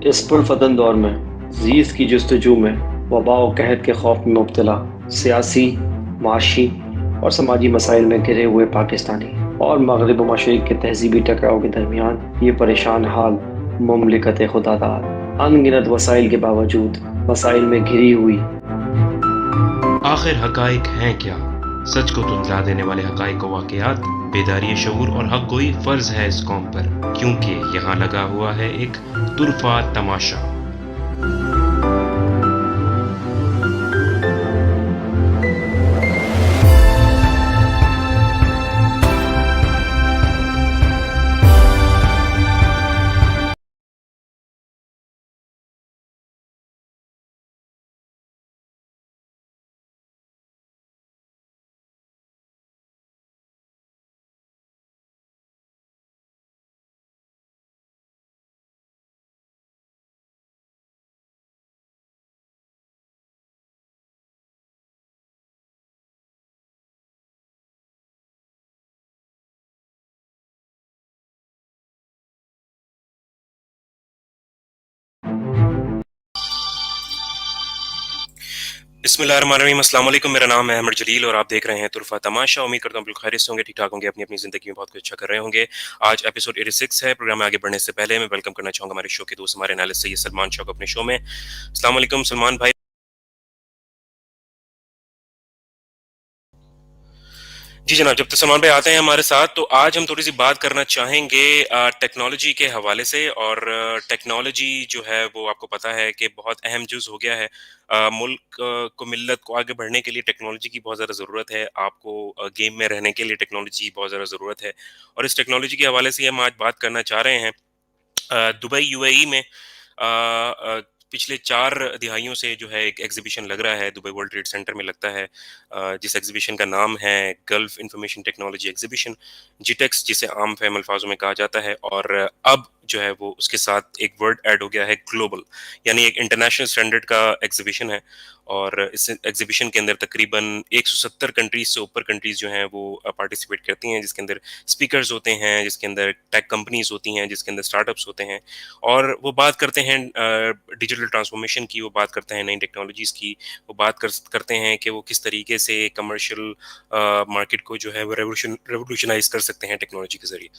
इस पुरफ़तन दौर में ज़ीज़ की जस्तजू में वबा व कहत के खौफ में मुब्तला सियासी, माशी और समाजी मसाइल में घिरे हुए पाकिस्तानी और मगरिब व मशरिक़ के तहज़ीबी टकराव के दरमियान ये परेशान हाल मुमलिकत खुदादाद अनगिनत वसाइल के बावजूद मसाइल में घिरी हुई। आखिर हक़ाइक़ हैं क्या? सच को तुतला देने वाले हक़ाइक़ व वाक़ियात, बेदारी शऊर और हक़ गोई फ़र्ज़ है इस कौम पर, क्योंकि यहाँ लगा हुआ है एक तुरफ़ा तमाशा। बिस्मिल्लाहिर्रहमानिर्रहीम, अस्सलाम वालेकुम। मेरा नाम है अहमद जलील और आप देख रहे हैं तुरफ़ा तमाशा। उम्मीद करता हूँ बिल्कुल खैरियत से होंगे, ठीक ठाक होंगे, अपनी अपनी ज़िंदगी में बहुत कुछ अच्छा कर रहे होंगे। आज एपिसोड 86 है। प्रोग्राम में आगे बढ़ने से पहले मैं वेलकम करना चाहूँगा हमारे शो के दोस्त, हमारे एनालिस्ट सैयद सलमान शाह को अपने शो में। अस्सलाम वालेकुम सलमान भाई। जी जनाब, जब तक सलमान भाई आते हैं हमारे साथ, तो आज हम थोड़ी सी बात करना चाहेंगे टेक्नोलॉजी के हवाले से। और टेक्नोलॉजी जो है वो आपको पता है कि बहुत अहम जुज़ हो गया है। मुल्क को, मिल्लत को आगे बढ़ने के लिए टेक्नोलॉजी की बहुत ज़्यादा ज़रूरत है। आपको गेम में रहने के लिए टेक्नोलॉजी की बहुत ज़्यादा ज़रूरत है। और इस टेक्नोलॉजी के हवाले से हम आज बात करना चाह रहे हैं। दुबई यूएई में पिछले 4 दिहाइयों से जो है एक एग्जीबिशन लग रहा है, दुबई वर्ल्ड ट्रेड सेंटर में लगता है, जिस एग्जीबिशन का नाम है गल्फ इंफॉर्मेशन टेक्नोलॉजी एग्जीबिशन, जिटेक्स, जिसे आम फहम अल्फाजों में कहा जाता है। और अब जो है वो उसके साथ एक वर्ड ऐड हो गया है, ग्लोबल, यानी एक इंटरनेशनल स्टैंडर्ड का एग्जीबिशन है। और इस एग्जीबिशन के अंदर तकरीबन 170 कंट्रीज से ऊपर कंट्रीज जो हैं वो पार्टिसिपेट करती हैं, जिसके अंदर स्पीकर्स होते हैं, जिसके अंदर टेक कंपनीज होती हैं, जिसके अंदर स्टार्टअप्स होते हैं। और वो बात करते हैं डिजिटल ट्रांसफॉर्मेशन की, वो बात करते हैं नई टेक्नोलॉजीज़ की, वो करते हैं कि वो किस तरीके से कमर्शियल मार्केट को जो है वो रेवोल्यूशनाइज कर सकते हैं टेक्नोलॉजी के ज़रिए।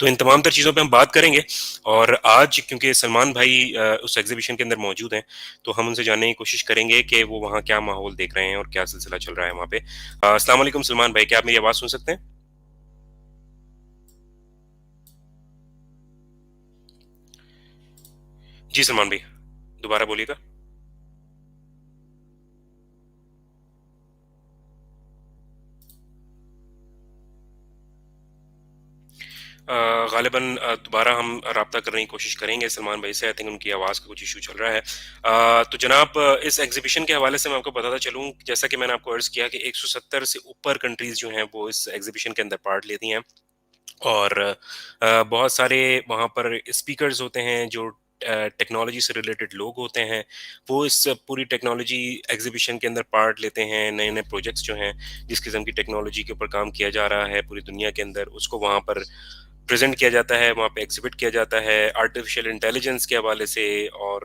तो इन तमाम तर चीज़ों पे हम बात करेंगे। और आज क्योंकि सलमान भाई उस एग्जीबिशन के अंदर मौजूद हैं, तो हम उनसे जानने की कोशिश करेंगे कि वो वहाँ क्या माहौल देख रहे हैं और क्या सिलसिला चल रहा है वहाँ पे। अस्सलाम वालेकुम सलमान भाई, क्या आप मेरी आवाज़ सुन सकते हैं? जी सलमान भाई, दोबारा बोलिएगा। गालिबन दोबारा हम रब्ता करने की कोशिश करेंगे सलमान भाई से। आई थिंक उनकी आवाज़ का कुछ इशू चल रहा है। तो जनाब, इस एग्जीबिशन के हवाले से मैं आपको बताता चलूँ, जैसा कि मैंने आपको अर्ज़ किया कि 170 से ऊपर कंट्रीज़ जो हैं वो इस एग्जीबिशन के अंदर पार्ट लेती हैं। और बहुत सारे वहाँ पर स्पीकर्स होते हैं जो टेक्नोलॉजी से रिलेटेड लोग होते हैं। वो इस पूरी टेक्नोलॉजी एग्जीबिशन के अंदर पार्ट लेते हैं। नए नए प्रोजेक्ट्स जो हैं, जिस किस्म की टेक्नोलॉजी के ऊपर काम किया जा रहा है पूरी दुनिया के अंदर, उसको वहाँ पर प्रेजेंट किया जाता है, वहाँ पे एग्जिबिट किया जाता है। आर्टिफिशियल इंटेलिजेंस के हवाले से और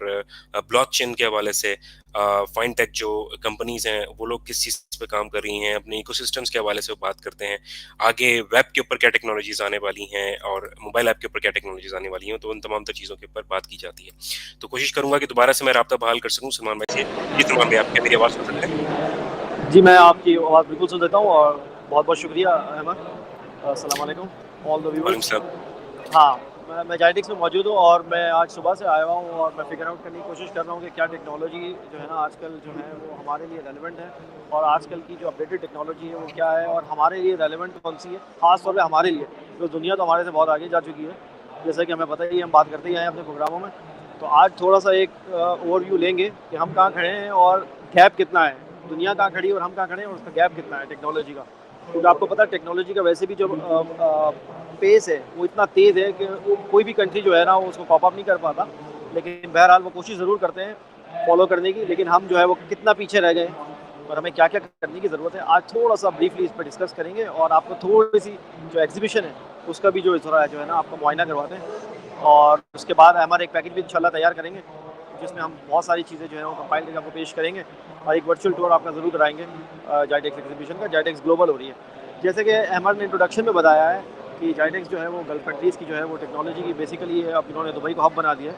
ब्लॉकचेन के हवाले से, फाइनटेक जो कंपनीज हैं वो लोग किस चीज़ पे काम कर रही हैं, अपने इकोसिस्टम्स के हवाले से वो बात करते हैं। आगे वेब के ऊपर क्या टेक्नोलॉजीज आने वाली हैं और मोबाइल ऐप के ऊपर क्या टेक्नोलॉजीज आने वाली हैं, तो उन तमाम तर चीज़ों के ऊपर बात की जाती है। तो कोशिश करूंगा कि दोबारा से मैं राब्ता बहाल कर सकूँ सलमान भाई से। जी सलमान भाई, आप क्या मेरी आवाज़ सुन सकते हैं? जी, मैं आपकी आवाज़ बिल्कुल सुन लेता हूँ और बहुत-बहुत शुक्रिया अहमद। अस्सलाम वालेकुम ऑल द वालेकुम व्यूअर्स। सलाम। हाँ, मैं जायटिक्स में मौजूद हूँ और मैं आज सुबह से आया हुआ हूँ और मैं फ़िगर आउट करने की कोशिश कर रहा हूँ कि क्या टेक्नोलॉजी जो है ना आजकल जो है वो हमारे लिए रेलेवेंट है और आजकल की जो अपडेटेड टेक्नोलॉजी है वो क्या है और हमारे लिए रेलेवेंट कौन-सी है, ख़ास तौर पे हमारे लिए। तो दुनिया तो हमारे से बहुत आगे जा चुकी है, जैसा कि हमें पता ही है, हम बात करते ही आए हैं अपने प्रोग्रामों में। तो आज थोड़ा-सा एक ओवरव्यू लेंगे कि हम कहाँ खड़े हैं और गैप कितना है। दुनिया कहाँ खड़ी है और हम कहाँ खड़े हैं और उसका गैप कितना है टेक्नोलॉजी का। क्योंकि आपको पता है टेक्नोलॉजी का वैसे भी जो पेस है वो इतना तेज़ है कि कोई भी कंट्री जो है ना वो उसको कॉप अप नहीं कर पाता। लेकिन बहरहाल वो कोशिश ज़रूर करते हैं फॉलो करने की, लेकिन हम जो है वो कितना पीछे रह गए और हमें क्या-क्या करने की ज़रूरत है, आज थोड़ा-सा ब्रीफली इस पे डिस्कस करेंगे और आपको थोड़ी-सी जो एग्ज़िबिशन है उसका भी जो है ना आपका मुआयना करवाते हैं। और उसके बाद हमारे एक पैकेज भी इंशाल्लाह तैयार करेंगे जिसमें हम बहुत सारी चीज़ें जो है वो कंपाइल करके आपको पेश करेंगे और एक वर्चुअल टूर आपका ज़रूर कराएंगे जाइडेक्स एग्जीबिशन का। जाइडेक्स ग्लोबल हो रही है, जैसे कि अहमद ने इंट्रोडक्शन में बताया है कि जाइडेक्स जो है वो गल्फ कंट्रीज़ की जो है वो टेक्नोलॉजी की बेसिकली है, अब इन्होंने दुबई को हब बना दिया है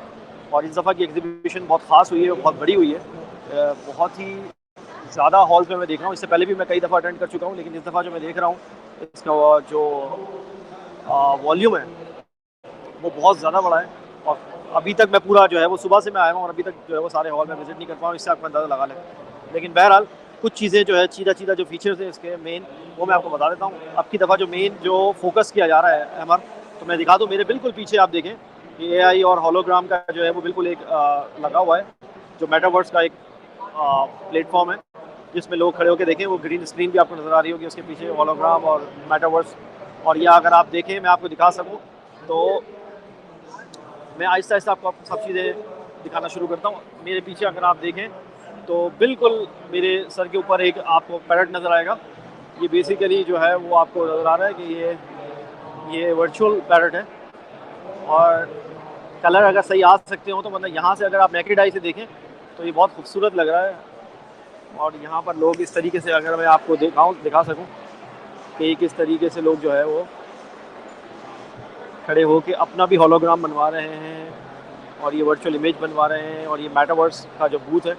और इस दफ़ा की एग्जीबिशन बहुत ख़ास हुई है, बहुत बड़ी हुई है, बहुत ही ज़्यादा हॉल्स में मैं देख रहा हूँ। इससे पहले भी मैं कई दफ़ा अटेंड कर चुका हूँ, लेकिन इस दफ़ा जो मैं देख रहा हूँ इसका जो वॉल्यूम है वो बहुत ज़्यादा बड़ा है और अभी तक मैं पूरा जो है वो सुबह से मैं आया हूँ और अभी तक जो है वो सारे हॉल में विजिट नहीं कर पाऊँ, इससे आपका अंदाज़ा लगा लें। लेकिन बहरहाल कुछ चीज़ें जो है चीज़ा जो फीचर्स हैं इसके मेन वो मैं आपको बता देता हूँ। अब की दफ़ा जो मेन जो फोकस किया जा रहा है अहमद, तो मैं दिखा दूँ, मेरे बिल्कुल पीछे आप देखें कि AI और होलोग्राम का जो है वो बिल्कुल एक लगा हुआ है, जो मेटावर्स का एक प्लेटफॉर्म है जिसमें लोग खड़े होकर देखें, वो ग्रीन स्क्रीन भी आपको नज़र आ रही होगी उसके पीछे, होलोग्राम और मेटावर्स। और यह अगर आप देखें, मैं आपको दिखा सकूँ तो मैं आहिस्ता आहिस्ता आपको सब चीज़ें दिखाना शुरू करता हूँ। मेरे पीछे अगर आप देखें तो बिल्कुल मेरे सर के ऊपर एक आपको पैरेट नज़र आएगा। ये बेसिकली जो है वो आपको नज़र आ रहा है कि ये वर्चुअल पैरेट है और कलर अगर सही आ सकते हो तो मतलब यहाँ से अगर आप नेकेड आई से देखें तो ये बहुत खूबसूरत लग रहा है। और यहाँ पर लोग इस तरीके से, अगर मैं आपको दिखा सकूँ कि किस तरीके से लोग जो है वो खड़े होकर अपना भी होलोग्राम बनवा रहे हैं और ये वर्चुअल इमेज बनवा रहे हैं। और ये मेटावर्स का जो बूथ है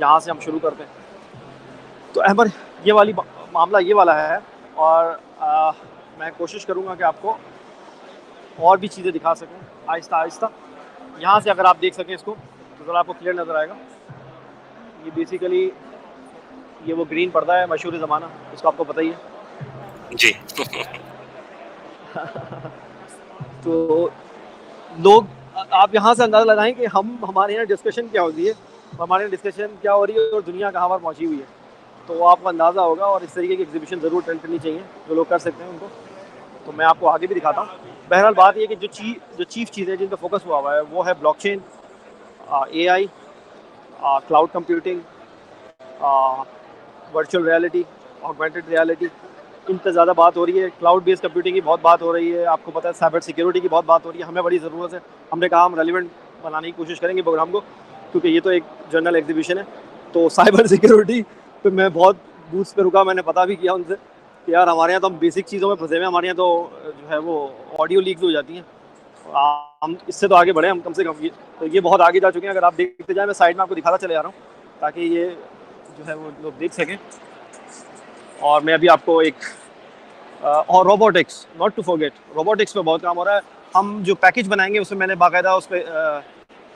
यहाँ से हम शुरू करते हैं। तो अहमद ये वाली मामला ये वाला है और मैं कोशिश करूँगा कि आपको और भी चीज़ें दिखा सकूँ आहिस्ता आहिस्ता। यहाँ से अगर आप देख सकें इसको तो ज़रा आपको क्लियर नज़र आएगा। ये बेसिकली ये वो ग्रीन पर्दा है मशहूर ज़माना, इसको आपको पता ही है जी। तो लोग, आप यहाँ से अंदाज़ा लगाएं कि हमारे यहाँ डिस्कशन क्या होती है, हमारे यहाँ डिस्कशन क्या हो रही है और दुनिया कहाँ पर पहुँची हुई है, तो आपको अंदाज़ा होगा। और इस तरीके की एग्जीबिशन ज़रूर अटेंड करनी चाहिए, जो लोग कर सकते हैं उनको। तो मैं आपको आगे भी दिखाता हूँ। बहरहाल बात ये कि जो चीफ चीज़ें जिन पर फोकस हुआ हुआ है वो है blockchain, AI, cloud computing, virtual reality, augmented reality, इन पर ज़्यादा बात हो रही है। क्लाउड बेस्ड कंप्यूटिंग की बहुत बात हो रही है, आपको पता है साइबर सिक्योरिटी की बहुत बात हो रही है। हमें बड़ी ज़रूरत है, हमने कहा हम रेलिवेंट बनाने की कोशिश करेंगे प्रोग्राम को, क्योंकि ये तो एक जनरल एग्जीबिशन है। तो साइबर सिक्योरिटी पे मैं बहुत बूथ्स पे रुका, मैंने पता भी किया उनसे कि यार हमारे यहाँ तो हम बेसिक चीज़ों में फंसे हुए हैं, हमारे यहाँ तो जो है वो ऑडियो लीक्स हो जाती हैं, हम इससे तो आगे बढ़े हम कम से कम। तो ये बहुत आगे जा चुके हैं, अगर आप देखते जाए, मैं साइड में आपको दिखाता चले जा रहा हूँ ताकि ये जो है वो लोग देख सकें। और मैं अभी आपको एक और robotics, not to forget, robotics पे बहुत काम हो रहा है। हम जो पैकेज बनाएंगे उसमें मैंने बाकायदा उस पर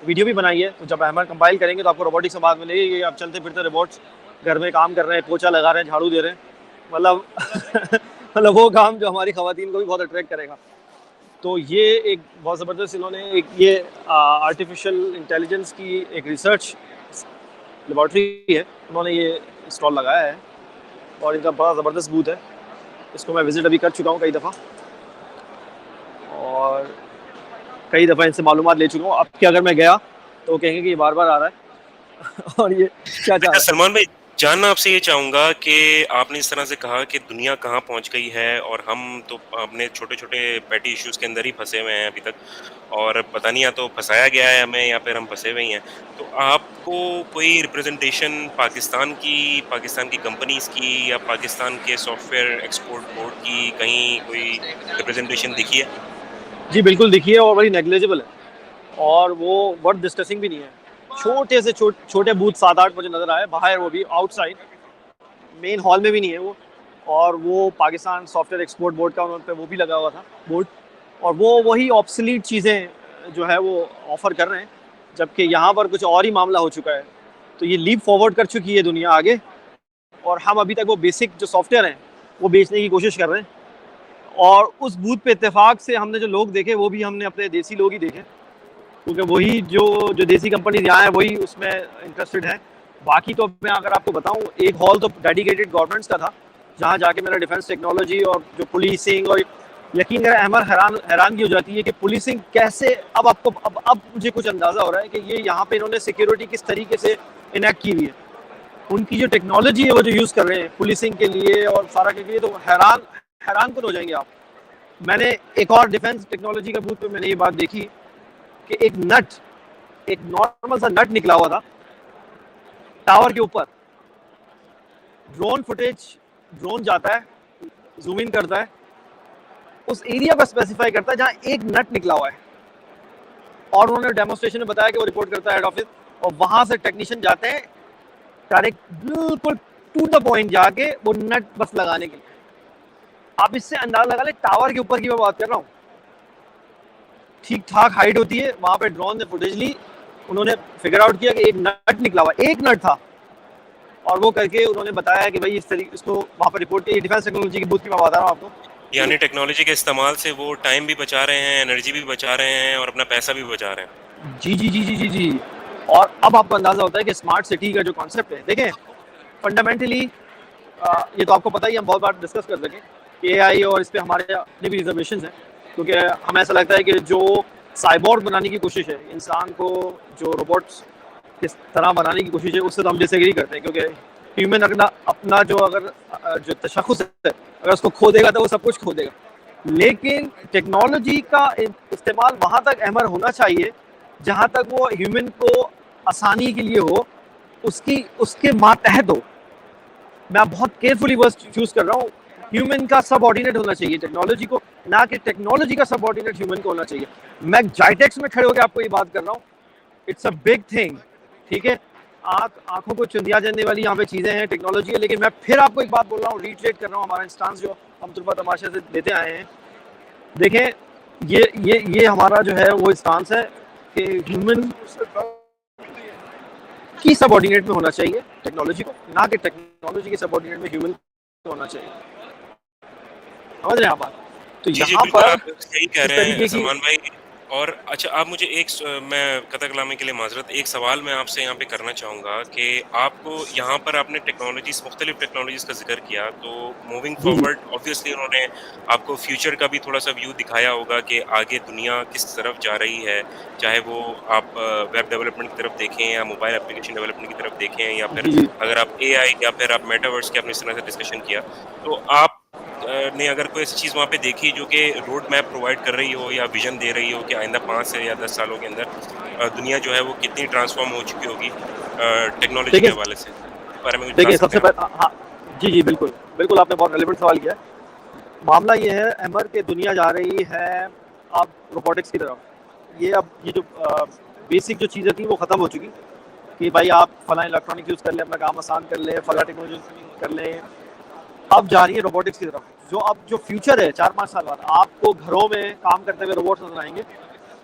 वीडियो भी बनाई है, तो जब अहमद कंपाइल करेंगे तो आपको रोबोटिक्स से बात मिलेगी। आप चलते फिरते रोबोट्स घर में काम कर रहे हैं, पोछा लगा रहे हैं, झाड़ू दे रहे हैं, मतलब मतलब वो काम जो हमारी ख़वातीन को भी बहुत अट्रैक्ट करेगा। तो ये एक बहुत ज़बरदस्त इन्होंने एक ये आर्टिफिशियल इंटेलिजेंस की एक रिसर्च लेबॉर्ट्री है, उन्होंने ये स्टॉल लगाया है और इनका बड़ा ज़बरदस्त बूथ है। इसको मैं विज़िट अभी कर चुका हूँ कई दफ़ा और कई दफ़ा इनसे मालूमात ले चुका हूँ। अब कि अगर मैं गया तो कहेंगे कि ये बार बार आ रहा है और ये क्या चाह रहा है। सलमान भाई, जानना आपसे ये चाहूँगा कि आपने इस तरह से कहा कि दुनिया कहाँ पहुँच गई है और हम तो अपने छोटे-छोटे पेटी इश्यूज़ के अंदर ही फँसे हुए हैं अभी तक, और पता नहीं या तो फँसाया गया है हमें या फिर हम फँसे हुए ही हैं। तो आपको कोई रिप्रेजेंटेशन पाकिस्तान की कंपनीज़ की या पाकिस्तान के सॉफ्टवेयर एक्सपोर्ट बोर्ड की कहीं कोई रिप्रेजेंटेशन दिखी है? जी बिल्कुल दिखी है और बड़ी नेग्लिजिबल है और वो वर्थ डिस्कसिंग भी नहीं है। छोटे से छोटे बूथ 7-8 मुझे नज़र आए बाहर, वो भी आउटसाइड, मेन हॉल में भी नहीं है वो। और वो पाकिस्तान सॉफ्टवेयर एक्सपोर्ट बोर्ड का उन पर वो भी लगा हुआ था बोर्ड, और वो वही ऑब्सलीट चीज़ें जो है वो ऑफ़र कर रहे हैं, जबकि यहाँ पर कुछ और ही मामला हो चुका है। तो ये लीप फॉरवर्ड कर चुकी है दुनिया आगे और हम अभी तक वो बेसिक जो सॉफ्टवेयर हैं वो बेचने की कोशिश कर रहे हैं। और उस बूथ पे इत्तेफाक से हमने जो लोग देखे वो भी हमने अपने देसी लोग ही देखे, क्योंकि वही जो देसी कंपनी यहाँ है वही उसमें इंटरेस्टेड है। बाकी तो मैं अगर आपको बताऊं, एक हॉल तो डेडिकेटेड गवर्नमेंट्स का था जहाँ जाके मेरा डिफेंस टेक्नोलॉजी और जो पुलिसिंग, और यकीन करें अहमद हैरानगी हो जाती है कि पुलिसिंग कैसे, अब मुझे कुछ अंदाज़ा हो रहा है कि ये यहाँ पे इन्होंने सिक्योरिटी किस तरीके से इनेक्ट की हुई है। उनकी जो टेक्नोलॉजी है वो जो यूज़ कर रहे हैं पुलिसिंग के लिए और सारा के लिए, तो हैरान हो जाएंगे आप। मैंने एक और डिफेंस टेक्नोलॉजी का बूथ पे मैंने ये बात देखी कि एक नॉर्मल सा नट निकला हुआ था टावर के ऊपर। ड्रोन जाता है, जूम इन करता है, उस एरिया को स्पेसिफाई करता है जहां एक नट निकला हुआ है, और उन्होंने डेमोन्स्ट्रेशन में बताया कि वो रिपोर्ट करता है हेड ऑफिस, और वहां से टेक्नीशियन जाते हैं डायरेक्ट बिल्कुल टू द पॉइंट जाके वो नट बस लगाने के लिए। आप इससे अंदाजा लगा ले, टावर के ऊपर की मैं बात कर रहा हूँ, ठीक ठाक हाइट होती है, वहां पे ड्रोन ने फुटेज ली, उन्होंने फिगर आउट किया कि एक नट निकला हुआ, एक नट था, और वो करके उन्होंने बताया कि भाई इस तरीके इसको वहां पर रिपोर्ट किया। डिफेंस टेक्नोलॉजी की बूथ की मैं बता रहा हूँ आपको, यानी टेक्नोलॉजी के इस्तेमाल से वो टाइम भी बचा रहे हैं, एनर्जी भी बचा रहे हैं और अपना पैसा भी बचा रहे हैं। जी जी जी जी जी जी। और अब आपको अंदाजा होता है कि स्मार्ट सिटी का जो कॉन्सेप्ट है, देखें फंडामेंटली ये तो आपको पता ही, हम बहुत बार डिस्कस कर सकें कि एआई और इस पर हमारे अपने भी रिजर्वेशन हैं, क्योंकि हमें ऐसा लगता है कि जो साइबोर्ग बनाने की कोशिश है, इंसान को जो रोबोट्स किस तरह बनाने की कोशिश है, उससे तो हम डिसएग्री करते हैं, क्योंकि ह्यूमन अपना जो तशख़्ख़ुस है, अगर उसको खो देगा तो वो सब कुछ खो देगा। लेकिन टेक्नोलॉजी का इस्तेमाल वहाँ तक अमर होना चाहिए जहाँ तक वो ह्यूमन को आसानी के लिए हो, उसके मातहत हो। मैं बहुत केयरफुली वर्ड चूज कर रहा हूँ, ह्यूमन का सबऑर्डिनेट होना चाहिए टेक्नोलॉजी को, ना कि टेक्नोलॉजी का सबऑर्डिनेट ह्यूमन को होना चाहिए। मैं जाइटेक्स में खड़े होकर आपको ये बात कर रहा हूँ, इट्स अ बिग थिंग, ठीक है। आंखों को चुंदिया जाने वाली यहाँ पे चीज़ें हैं, टेक्नोलॉजी है। लेकिन मैं फिर आपको एक बात बोल रहा हूँ, रीट्रेट कर रहा हूँ हमारा इंस्टांस जो हम तुलबा तमाशा से लेते आए हैं। देखें ये हमारा जो है वो स्टांस है कि ह्यूमन की सबऑर्डिनेट में होना चाहिए टेक्नोलॉजी को, ना कि टेक्नोलॉजी के सबऑर्डिनेट में ह्यूमन होना चाहिए। समझ रहे हैं आप बात? तो यहाँ पर आप सही कह रहे हैं सलमान भाई। और अच्छा, आप मुझे मैं कतल कलामी के लिए माजरत, एक सवाल मैं आपसे यहाँ पे करना चाहूँगा कि आपको यहाँ पर आपने मुख्तलिफ टेक्नोलॉजीज़ का जिक्र किया, तो मूविंग फॉरवर्ड ऑब्वियसली उन्होंने आपको फ्यूचर का भी थोड़ा सा व्यू दिखाया होगा कि आगे दुनिया किस तरफ जा रही है, चाहे वो आप वेब डेवलपमेंट की तरफ देखें या मोबाइल एप्लीकेशन डेवलपमेंट की तरफ देखें, या फिर अगर आप एआई या फिर आप मेटावर्स के आपने इस तरह से डिस्कशन किया, तो आप ने अगर कोई ऐसी चीज़ वहाँ पे देखी जो कि रोड मैप प्रोवाइड कर रही हो या विजन दे रही हो कि आइंदा 5 से या 10 सालों के अंदर दुनिया जो है वो कितनी ट्रांसफॉर्म हो चुकी होगी टेक्नोलॉजी के हवाले से, बारे में देखिए सबसे पहले हाँ जी बिल्कुल बिल्कुल, आपने बहुत रेलेवेंट सवाल किया। मामला ये है अमर कि दुनिया जा रही है अब रोबोटिक्स की तरफ। ये जो बेसिक जो चीज़ें थी वो ख़त्म हो चुकी कि भाई आप फला इलेक्ट्रॉनिक यूज़ कर लें, अपना काम आसान कर लें, फला टेक्नोलॉजी कर लें। अब जा रही है रोबोटिक्स की तरफ। जो फ्यूचर है 4-5 साल बाद, आपको घरों में काम करते हुए रोबोट्स नजर आएंगे,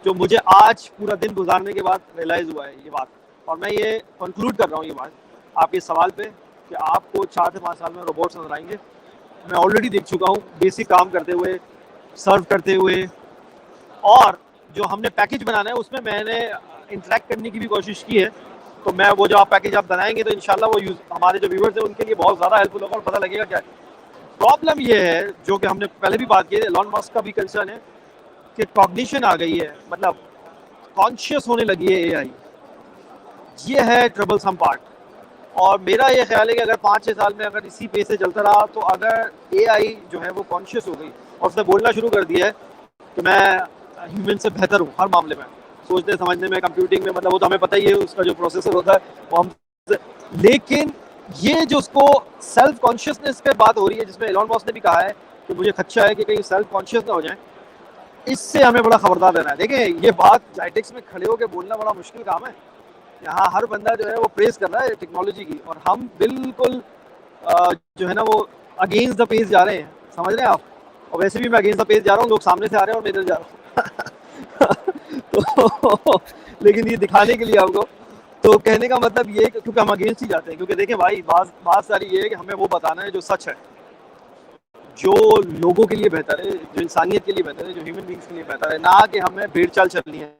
जो मुझे आज पूरा दिन गुजारने के बाद रियलाइज़ हुआ है ये बात। और मैं ये कंक्लूड कर रहा हूँ ये बात आपके सवाल पे कि आपको 4 से 5 साल में रोबोट्स नजर आएंगे। मैं ऑलरेडी देख चुका हूँ बेसिक काम करते हुए, सर्व करते हुए, और जो हमने पैकेज बनाना है उसमें मैंने इंटरेक्ट करने की भी कोशिश की है। तो मैं वो जो आप पैकेज आप बनाएंगे तो इंशाल्लाह वो हमारे जो व्यूअर्स हैं उनके लिए बहुत ज़्यादा हेल्पफुल होगा और पता लगेगा क्या है। प्रॉब्लम ये है जो कि हमने पहले भी बात की है, एलन मस्क का भी कंसर्न है कि कॉग्निशन आ गई है, मतलब कॉन्शियस होने लगी है एआई। ये है ट्रबलसम पार्ट। और मेरा ये ख्याल है कि अगर 5-6 साल में अगर इसी पेस से चलता रहा तो अगर एआई जो है वो कॉन्शियस हो गई और उसने बोलना शुरू कर दिया है कि मैं ह्यूमन से बेहतर हूँ हर मामले में, सोचने समझने में, कंप्यूटिंग में, मतलब वो तो हमें पता ही है उसका जो प्रोसेसर होता है वो हम। लेकिन ये जो उसको सेल्फ कॉन्शियसनेस पे बात हो रही है, जिसमें एलन मस्क ने भी कहा है कि मुझे खदशा है कि कहीं सेल्फ कॉन्शियस ना हो जाए, इससे हमें बड़ा खबरदार रहना है। देखें ये बात जाइटेक्स में खड़े होकर बोलना बड़ा मुश्किल काम है। यहाँ हर बंदा जो है वो प्रेस कर रहा है टेक्नोलॉजी की, और हम बिल्कुल जो है ना वो अगेंस्ट द पेज जा रहे हैं, समझ रहे हैं आप। और वैसे भी मैं अगेंस्ट द पेज जा रहा हूँ, लोग सामने से आ रहे हैं और मैं इधर जा रहा हूँ तो लेकिन ये दिखाने के लिए आपको, तो कहने का मतलब ये है क्योंकि हम अगेंस्ट ही जाते हैं, क्योंकि देखें भाई बात सारी ये है कि हमें वो बताना है जो सच है, जो लोगों के लिए बेहतर है, जो इंसानियत के लिए बेहतर है, जो ह्यूमन बींग्स के लिए बेहतर है, ना कि हमें भेड़ चाल चलनी है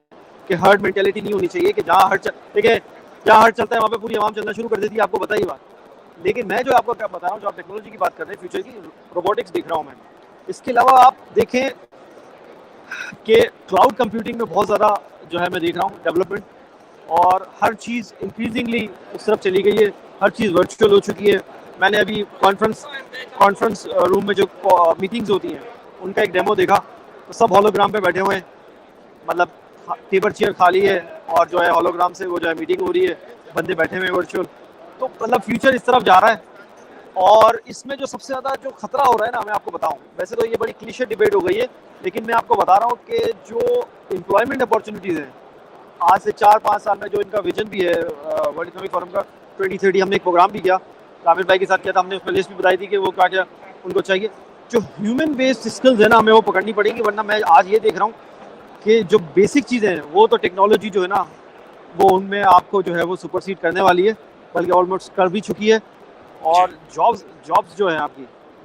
कि हर्ड मेंटेलिटी नहीं होनी चाहिए कि जहाँ हर्ड चलता है वहाँ पे पूरी आवाम चलना शुरू कर देती है, आपको पता ही बात। लेकिन मैं जो आपको क्या बता रहा हूँ, जो आप टेक्नोलॉजी की बात कर रहे हैं, फ्यूचर की रोबोटिक्स देख रहा हूँ मैं। इसके अलावा आप देखें कि क्लाउड कंप्यूटिंग में बहुत ज़्यादा जो है मैं देख रहा हूँ डेवलपमेंट, और हर चीज़ इंक्रीजिंगली उस तरफ चली गई है, हर चीज़ वर्चुअल हो चुकी है। मैंने अभी कॉन्फ्रेंस रूम में जो मीटिंग्स होती हैं उनका एक डेमो देखा, तो सब हॉलोग्राम पे बैठे हुए हैं, मतलब टेबल चेयर खाली है और जो है होलोग्राम से वो जो है मीटिंग हो रही है, बंदे बैठे हुए हैं वर्चुअल। तो मतलब फ्यूचर इस तरफ जा रहा है। और इसमें जो सबसे ज़्यादा जो खतरा हो रहा है ना, मैं आपको बताऊं, वैसे तो ये बड़ी क्लीशे डिबेट हो गई है, लेकिन मैं आपको बता रहा हूँ कि जो एम्प्लॉयमेंट अपॉर्चुनिटीज़ हैं आज से 4-5 साल में, जो इनका विजन भी है वर्ल्ड इकोनॉमिक फोरम का 2030, हमने एक प्रोग्राम भी किया रामिर भाई के साथ किया था, हमने उसमें लिस्ट भी बताई थी कि वो क्या क्या उनको चाहिए। जो ह्यूमन बेस्ड स्किल्स है ना, हमें वो पकड़नी पड़ेगी, वरना मैं आज ये देख रहा हूँ कि जो बेसिक चीज़ें हैं वो तो टेक्नोलॉजी जो है ना, वो उनमें आपको जो है वो सुपरसीड करने वाली है, बल्कि ऑलमोस्ट कर भी चुकी है। और जॉब्स जो है आपकी,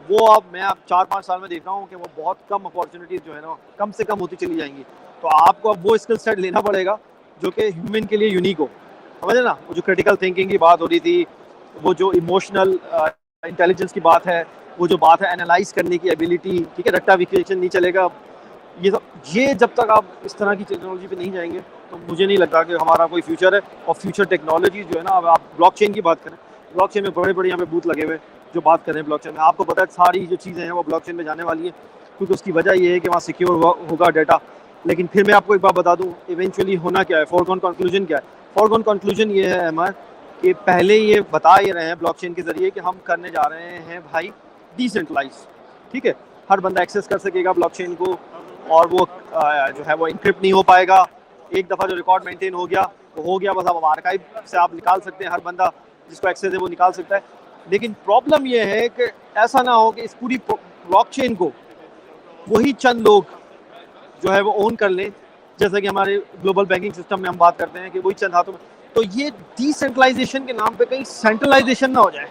वो अब मैं 4-5 साल में देख रहा हूँ कि वो बहुत कम अपॉर्चुनिटीज़ जो है ना, कम से कम होती चली जाएंगी। तो आपको अब वो स्किल सेट लेना पड़ेगा जो कि ह्यूमन के लिए यूनिक हो, समझे ना। वो जो क्रिटिकल थिंकिंग की बात हो रही थी, वो जो इमोशनल इंटेलिजेंस की बात है, वो जो बात है एनालाइज करने की एबिलिटी, ठीक है, रेक्टिफिकेशन नहीं चलेगा। ये जब तक आप इस तरह की टेक्नोलॉजी पे नहीं जाएंगे तो मुझे नहीं लगता कि हमारा कोई फ्यूचर है। और फ्यूचर टेक्नोलॉजी जो है ना, अब आप ब्लॉकचेन की बात करें, ब्लॉकचेन में बड़े बड़े यहाँ पे बूथ लगे हुए जो बात कर रहे हैं ब्लॉकचेन में। आपको पता है सारी जो चीज़ें हैं वो ब्लॉकचेन में जाने वाली है, क्योंकि उसकी वजह ये है कि वहाँ सिक्योर होगा डाटा। लेकिन फिर मैं आपको एक बात बता दूँ, इवेंचुअली होना क्या है, फॉरगॉन कंक्लूजन क्या है। फॉरगॉन कंक्लूजन ये है अमर, कि पहले ये बता ये रहे हैं ब्लॉकचेन के जरिए कि हम करने जा रहे हैं भाई डिसेंट्रलाइज, ठीक है। हर बंदा एक्सेस कर सकेगा ब्लॉकचेन को, और वो जो है वो इनक्रिप्ट नहीं हो पाएगा। एक दफ़ा जो रिकॉर्ड मेंटेन हो गया वो हो गया, बस अब आर्काइव से आप निकाल सकते हैं, हर बंदा जिसको एक्सेस है वो निकाल सकता है। लेकिन प्रॉब्लम ये है कि ऐसा ना हो कि इस पूरी ब्लॉकचेन को वही चंद लोग जो है वो ओन कर लें, जैसे कि हमारे ग्लोबल बैंकिंग सिस्टम में हम बात करते हैं कि वही चंद हाथों में। तो ये डिसेंट्रलाइजेशन के नाम पे कहीं सेंट्रलाइजेशन ना हो जाए,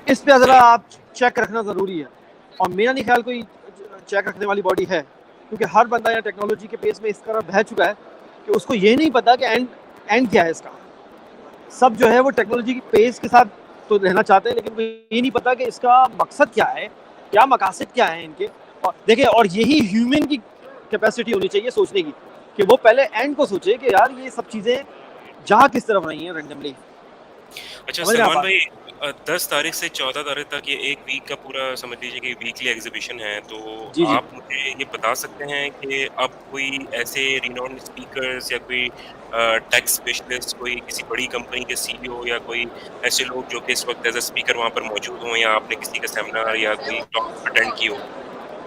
इस पे ज़रा आप चेक रखना ज़रूरी है। और मेरा नहीं ख्याल कोई चेक रखने वाली बॉडी है, क्योंकि हर बंदा या टेक्नोलॉजी के पेस में इस तरह बह चुका है कि उसको ये नहीं पता कि एंड क्या है इसका। सब जो है वो टेक्नोलॉजी की पेस के साथ तो रहना चाहते हैं, लेकिन ये नहीं पता कि इसका मकसद क्या है, क्या मकासद क्या है इनके। और देखिए, और यही ह्यूमन की कैपेसिटी होनी चाहिए सोचने की, कि वो पहले एंड को सोचे कि यार ये सब चीज़ें जा किस तरफ रही हैं रैंडमली। अच्छा सलमान भाई, 10 तारीख से 14 तारीख तक ये एक वीक का पूरा समझ लीजिए कि वीकली एग्जीबिशन है। तो जी जी। आप मुझे ये बता सकते हैं कि अब कोई ऐसे रिनोन्ड स्पीकर्स या कोई टेक स्पेशलिस्ट, कोई किसी बड़ी कंपनी के सीईओ या कोई ऐसे लोग जो कि इस वक्त एज अ स्पीकर वहाँ पर मौजूद हों, या आपने किसी का सेमिनार या कोई टॉक अटेंड की हो?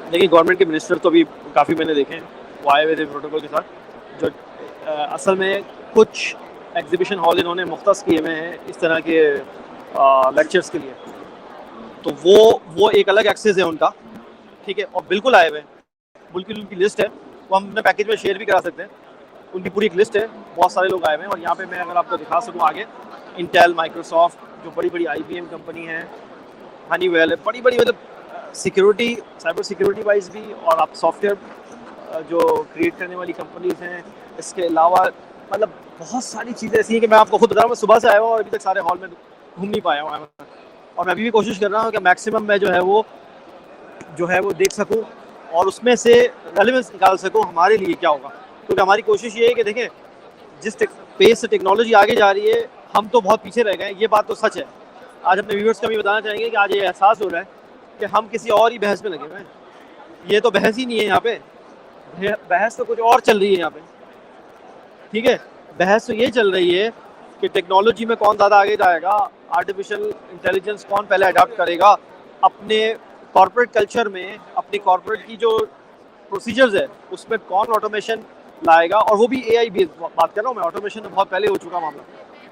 देखिए, गवर्नमेंट के मिनिस्टर तो अभी काफ़ी मैंने देखे हैं, वो आए हुए थे प्रोटोकॉल के साथ। जो असल में कुछ एग्जीबिशन हॉल इन्होंने मुख्तस किए हुए हैं इस तरह के लेक्चर्स के लिए, तो वो एक अलग एक्सेस है उनका, ठीक है। और बिल्कुल आए हुए हैं, बिल्कुल उनकी लिस्ट है, वो हम अपने पैकेज में शेयर भी करा सकते हैं। उनकी पूरी एक लिस्ट है, बहुत सारे लोग आए हुए हैं। और यहाँ पे मैं अगर आपको दिखा सकूँ आगे, इंटेल, माइक्रोसॉफ्ट, जो बड़ी बड़ी IBM कंपनी है, हनीवेल है, बड़ी बड़ी, मतलब सिक्योरिटी, साइबर सिक्योरिटी वाइज भी, और आप सॉफ्टवेयर जो क्रिएट करने वाली कंपनीज हैं, इसके अलावा मतलब बहुत सारी चीज़ें ऐसी हैं कि मैं आपको खुद बता रहा हूँ। मैं सुबह से आया हूँ और अभी तक सारे हॉल में घूम नहीं पाया हूँ, और मैं अभी भी कोशिश कर रहा हूँ कि मैक्सिमम मैं जो है वो देख सकूँ और उसमें से रेलेवेंस निकाल सकूँ हमारे लिए क्या होगा। क्योंकि हमारी कोशिश ये है कि देखें, जिस पेस से टेक्नोलॉजी आगे जा रही है, हम तो बहुत पीछे रह गए, ये बात तो सच है। आज अपने व्यूअर्स को भी बताना चाहेंगे कि आज ये एहसास हो रहा है कि हम किसी और ही बहस में लगे हुए हैं। ये तो बहस ही नहीं है यहाँ पे, बहस तो कुछ और चल रही है यहाँ पे, ठीक है। बहस तो ये चल रही है कि टेक्नोलॉजी में कौन ज़्यादा आगे जाएगा, आर्टिफिशियल इंटेलिजेंस कौन पहले अडॉप्ट करेगा अपने कॉर्पोरेट कल्चर में, अपनी कॉर्पोरेट की जो प्रोसीजर्स है उसमें कौन ऑटोमेशन लाएगा। और वो भी AI बेस्ड बात कर रहा हूँ मैं, ऑटोमेशन तो बहुत पहले हो चुका मामला,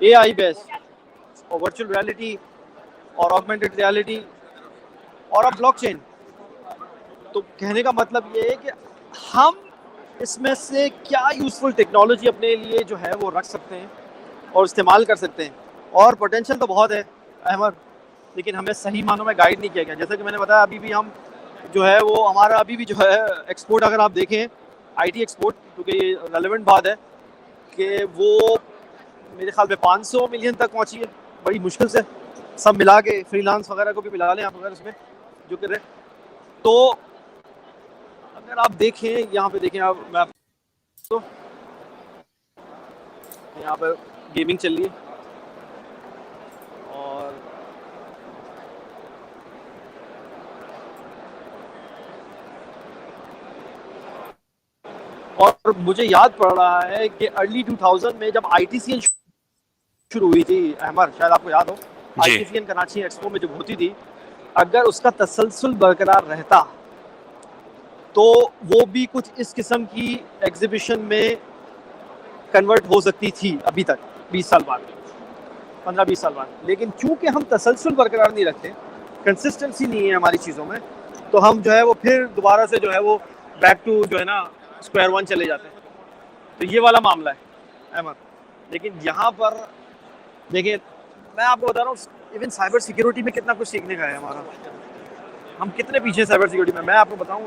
AI बेस्ड और वर्चुअल रियलिटी और ऑगमेंटेड रियलिटी और अब ब्लॉकचेन। तो कहने का मतलब ये है कि हम इसमें से क्या यूज़फुल टेक्नोलॉजी अपने लिए जो है वो रख सकते हैं और इस्तेमाल कर सकते हैं। और पोटेंशियल तो बहुत है अहमद, लेकिन हमें सही मानों में गाइड नहीं किया गया। जैसे कि मैंने बताया, अभी भी हम जो है वो हमारा अभी भी जो है एक्सपोर्ट, अगर आप देखें IT एक्सपोर्ट, क्योंकि ये रेलेवेंट बात है कि वो मेरे ख्याल में 500 मिलियन तक पहुंची है, बड़ी मुश्किल से, सब मिला के फ्रीलांस वगैरह को भी मिला लें आप अगर उसमें जो कर रहे हैं। तो अगर आप देखें, यहाँ पे देखें आप, मैं तो यहाँ पर गेमिंग चल रही है और मुझे याद पड़ रहा है कि अर्ली 2000 में जब आईटीसीएन शुरू हुई थी अहमद, शायद आपको याद हो, जी आईटीसीएन कराची एक्सपो में जब होती थी, अगर उसका तसलसल बरकरार रहता तो वो भी कुछ इस किस्म की एग्जीबिशन में कन्वर्ट हो सकती थी अभी तक, 20 साल बाद, 15-20 साल बाद। लेकिन चूंकि हम तसलसल बरकरार नहीं रखते, कंसिस्टेंसी नहीं है हमारी चीज़ों में, तो हम जो है वो फिर दोबारा से जो है वो बैक टू जो है ना स्क्वायर वन चले जाते हैं। तो ये वाला मामला है अहमद। लेकिन यहाँ पर देखिए, मैं आपको बता रहा हूँ, इवन साइबर सिक्योरिटी में कितना कुछ सीखने का है हमारा। हम कितने पीछे साइबर सिक्योरिटी में। मैं आपको बताऊँ,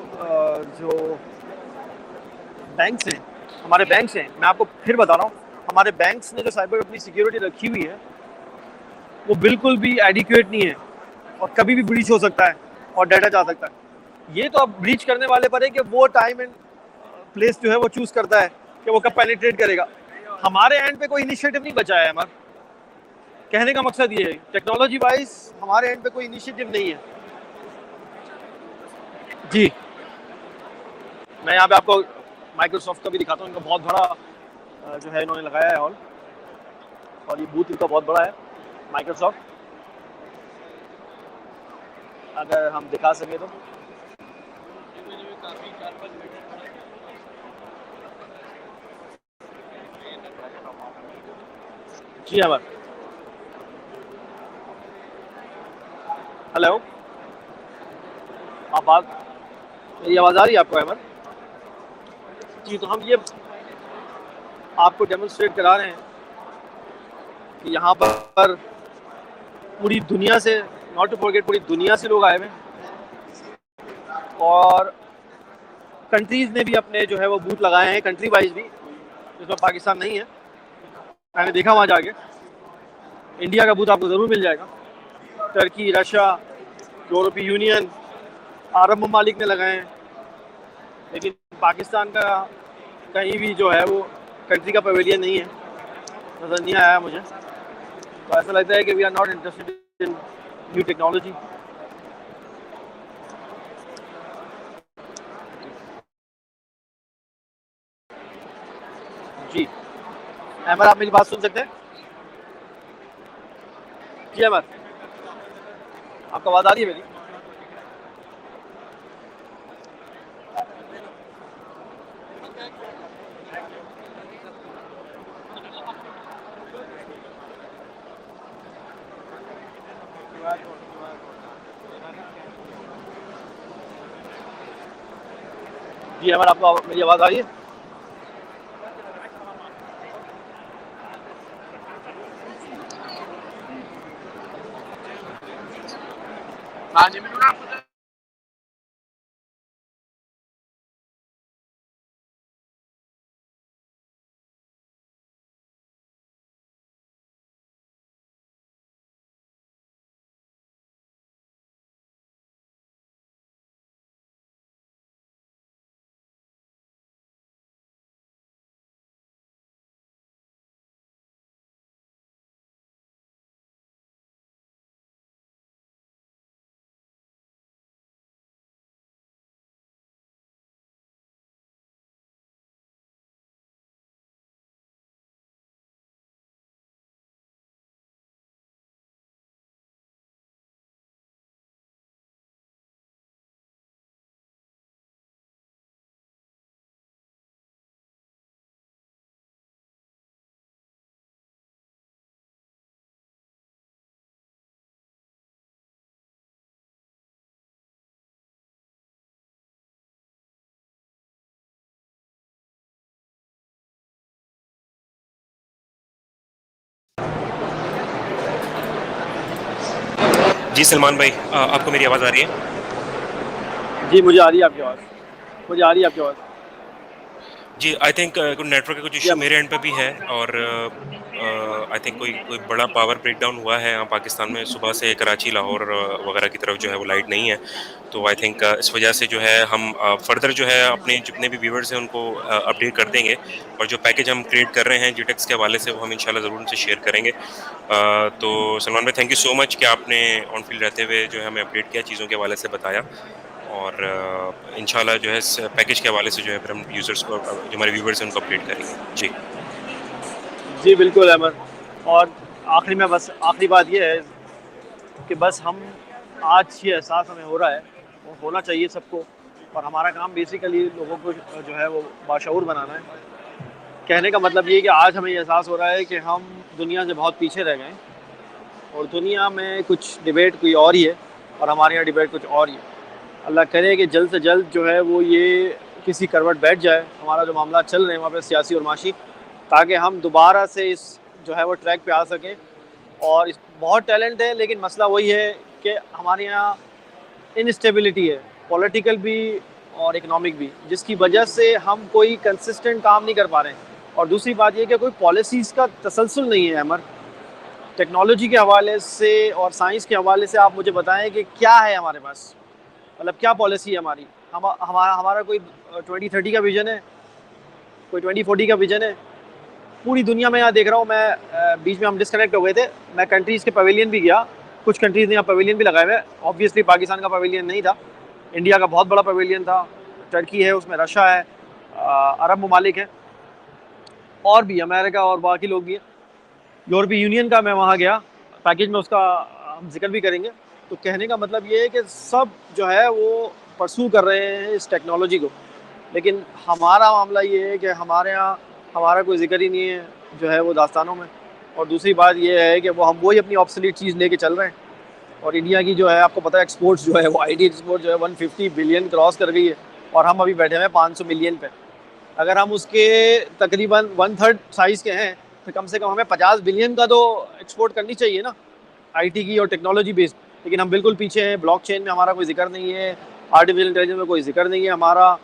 जो बैंक्स हैं, हमारे बैंक्स हैं, मैं आपको फिर बता रहा हूँ, हमारे बैंक्स ने जो साइबर अपनी सिक्योरिटी रखी हुई है वो बिल्कुल भी एडिक्वेट नहीं है, और कभी भी ब्रीच हो सकता है और डाटा जा सकता है। ये तो अब ब्रीच करने वाले पर है कि वो टाइम एंड प्लेस जो है वो चूज करता है कि वो कब पेनिट्रेट करेगा। हमारे एंड पे कोई इनिशिएटिव नहीं बचा है हमारा। कहने का मकसद ये है, टेक्नोलॉजी वाइज हमारे एंड पे कोई इनिशिएटिव नहीं है। जी, मैं यहाँ पे आपको माइक्रोसॉफ्ट का भी दिखाता हूँ। इनका बहुत बड़ा जो है इन्होंने लगाया है हॉल, और ये बूथ इनका बहुत बड़ा है माइक्रोसॉफ्ट, अगर हम दिखा सके तो। जी अमर, हेलो, आप बात, मेरी आवाज़ आ रही है आपको अहमद? जी, तो हम ये आपको डेमोन्स्ट्रेट करा रहे हैं कि यहाँ पर पूरी दुनिया से, नॉट टू फॉरगेट, पूरी दुनिया से लोग आए हुए हैं, और कंट्रीज़ ने भी अपने जो है वो बूथ लगाए हैं, कंट्री वाइज भी, जिसमें पाकिस्तान नहीं है। मैंने देखा वहाँ जाके, इंडिया का बूथ आपको ज़रूर मिल जाएगा। टर्की, रशिया, यूरोपीय यूनियन, अरब ममालिक ने लगाए हैं, लेकिन पाकिस्तान का कहीं भी जो है वो कंट्री का पवेलियन नहीं है, नज़र नहीं आया मुझे। तो ऐसा लगता है कि we are not interested in new technology. जी अहमद, आप मेरी बात सुन सकते हैं? जी अहमद, आपको आवाज़ आ रही है मेरी? जी अहमद, आपको मेरी आवाज़ आ रही है? हाँ जी, जी सलमान भाई, आपको मेरी आवाज़ आ रही है? जी मुझे आ रही है आपकी आवाज़, मुझे आ रही है आपकी आवाज़। जी, आई थिंक कुछ नेटवर्क का कुछ जी इश्यू मेरे एंड पे भी है, और आई थिंक कोई कोई बड़ा पावर ब्रेकडाउन हुआ है यहाँ पाकिस्तान में। सुबह से कराची, लाहौर वगैरह की तरफ जो है वो लाइट नहीं है। तो आई थिंक इस वजह से जो है हम फर्दर जो है अपने जितने भी व्यूवर्स हैं उनको अपडेट कर देंगे, और जो पैकेज हम क्रिएट कर रहे हैं जीटेक्स के हवाले से वो हम इंशाल्लाह ज़रूर उनसे शेयर करेंगे। तो सलमान भाई, थैंक यू सो मच कि आपने ऑन फील्ड रहते हुए जो है हमें अपडेट किया, चीज़ों के हवाले से बताया। और इंशाल्लाह जो है इस पैकेज के हवाले से जो है फिर हम यूज़र्स को जो हमारे व्यूअर्स हैं उनको अपडेट करेंगे। जी। जी बिल्कुल अहमद। और आखिरी में बस आखिरी बात ये है कि बस हम आज ये एहसास हमें हो रहा है, वो होना चाहिए सबको, और हमारा काम बेसिकली लोगों को जो है वो बाशऊर बनाना है। कहने का मतलब ये है कि आज हमें ये एहसास हो रहा है कि हम दुनिया से बहुत पीछे रह गए और दुनिया में कुछ डिबेट कोई और ही है और हमारे यहाँ डिबेट कुछ और ही है। अल्लाह करे कि जल्द से जल्द जो है वो ये किसी करवट बैठ जाए हमारा जो मामला चल रहे हैं वहाँ पे सियासी और माशी, ताकि हम दोबारा से इस जो है वो ट्रैक पे आ सकें। और इस बहुत टैलेंट है, लेकिन मसला वही है कि हमारे यहाँ इनस्टेबिलिटी है, पॉलिटिकल भी और इकनॉमिक भी, जिसकी वजह से हम कोई कंसिस्टेंट काम नहीं कर पा रहे हैं। और दूसरी बात ये कि कोई पॉलिसीज़ का तसलसल नहीं है अमर। टेक्नोलॉजी के हवाले से और साइंस के हवाले से आप मुझे बताएं कि क्या है हमारे पास, मतलब क्या पॉलिसी है हमारी। हमारा कोई 2030 का विज़न है, कोई 2040 का विज़न है। पूरी दुनिया में यहाँ देख रहा हूँ मैं, बीच में हम डिस्कनेक्ट हो गए थे, मैं कंट्रीज़ के पवेलियन भी गया, कुछ कंट्रीज़ ने यहाँ पवेलियन भी लगाए हुए। ऑब्वियसली पाकिस्तान का पवेलियन नहीं था, इंडिया का बहुत बड़ा पवेलियन था, टर्की है, उसमें रशिया है, अरब ममालिक है, और भी अमेरिका और बाकी लोग भी हैं। यूरोपीय यूनियन का मैं वहाँ गया, पैकेज में उसका हम जिक्र भी करेंगे। तो कहने का मतलब ये है कि सब जो है वो परसू कर रहे हैं इस टेक्नोलॉजी को, लेकिन हमारा मामला ये है कि हमारे यहाँ हमारा कोई जिक्र ही नहीं है जो है वो दास्तानों में। और दूसरी बात ये है कि वो हम वही अपनी ऑब्सोलीट चीज़ लेके चल रहे हैं। और इंडिया की जो है आपको पता है एक्सपोर्ट्स जो है वो IT एक्सपोर्ट जो है 150 बिलियन क्रॉस कर गई है, और हम अभी बैठे हुए हैं 500 मिलियन पे। अगर हम उसके तकरीबन 1/3 साइज़ के हैं तो कम से कम हमें 50 बिलियन का तो एक्सपोर्ट करनी चाहिए ना, IT की और टेक्नोलॉजी बेस्ड। लेकिन हम बिल्कुल पीछे हैं, ब्लॉकचेन में हमारा कोई जिक्र नहीं है, आर्टिफिशियल इंटेलिजेंस में कोई जिक्र नहीं है हमारा,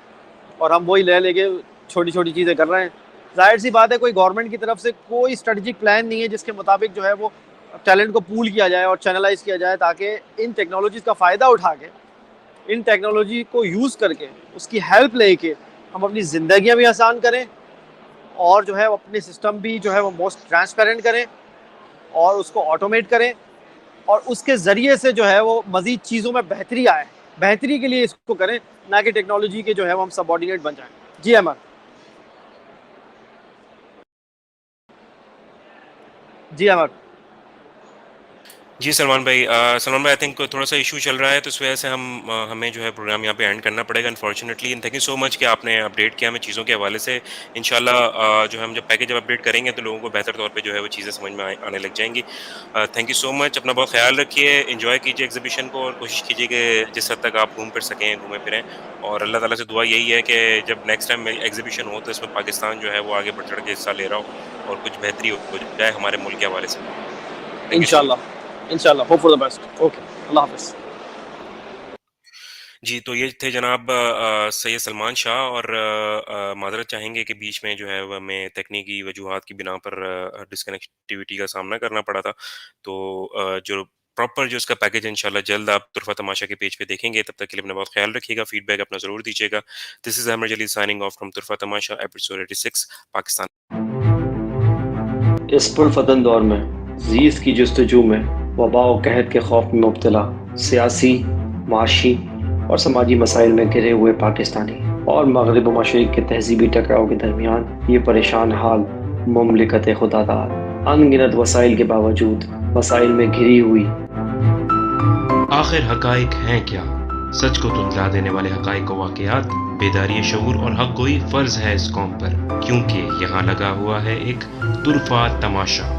और हम वही लेके छोटी छोटी चीज़ें कर रहे हैं। जाहिर सी बात है कोई गवर्नमेंट की तरफ से कोई स्ट्रेटजिक प्लान नहीं है जिसके मुताबिक जो है वो टैलेंट को पूल किया जाए और चैनलाइज किया जाए, ताकि इन टेक्नोलॉजीज़ का फ़ायदा उठा के, इन टेक्नोलॉजी को यूज़ करके, उसकी हेल्प लेके हम अपनी ज़िंदगियाँ भी आसान करें, और जो है अपने सिस्टम भी जो है वो मोस्ट ट्रांसपेरेंट करें और उसको ऑटोमेट करें, और उसके ज़रिए से जो है वो मज़ीद चीज़ों में बेहतरी आए। बेहतरी के लिए इसको करें, ना कि टेक्नोलॉजी के जो है वो हम सबऑर्डिनेट बन जाएँ। जी अमर। जी अमर। जी सलमान भाई, आई थिंक थोड़ा सा इशू चल रहा है, तो इस वजह से हमें जो है प्रोग्राम यहाँ पे एंड करना पड़ेगा unfortunately. And thank you so much कि आपने अपडेट किया हमें चीज़ों के हवाले से। इंशाल्लाह जो है हम जब पैकेज अपडेट करेंगे तो लोगों को बेहतर तौर पे जो है वो चीज़ें समझ में आने लग जाएंगी। थैंक यू सो मच, अपना बहुत ख्याल रखिए, एंजॉय कीजिए एग्जीबिशन को, और कोशिश कीजिए कि जिस हद तक आप घूम फिर सकें, घूमें फिरें। और अल्लाह ताला से दुआ यही है कि जब नेक्स्ट टाइम एग्जीबिशन हो तो इसमें पाकिस्तान जो है वो आगे बढ़ चढ़ के हिस्सा ले रहा हो और कुछ बेहतरी हो जाए हमारे मुल्क के हवाले से। Thank you so much. इंशाल्लाह hope for the best. Okay, अल्लाह हाफिज़। जी, तो ये थे जनाब सैयद सलमान शाह, और माज़रत चाहेंगे कि बीच में जो है वो हमें तकनीकी वजूहात की बिना पर डिस्कनेक्टिविटी का सामना करना पड़ा था। तो जो प्रॉपर जो इसका पैकेज है इंशाल्लाह जल्द आप तुरफ़ा तमाशा के पेज पे देखेंगे। तब तक के लिए अपना बहुत ख्याल रखिएगा, फीडबैक अपना ज़रूर दीजिएगा। This is Ahmed Jalil signing off from Turfa Tamasha episode 86 Pakistan. इस पुरफतन दौर में जीज़ की जस्तजू में वबा व कहत के खौफ में मुब्तला सियासी, माशी और समाजी मसाइल में घिरे हुए पाकिस्तानी और मगरिब व मशरिक़ के तहज़ीबी टकराव के दरमियान ये परेशान हाल मुमलिकत खुदादार अनगिनत वसाइल के बावजूद मसाइल में घिरी हुई। आखिर हकाइक हैं क्या? सच को धुंधला देने वाले हकाइक व वाक़यात, बेदारी शऊर और हक गोई फ़र्ज़ है इस कौम पर, क्योंकि यहाँ लगा हुआ है एक तुरफ़ा तमाशा।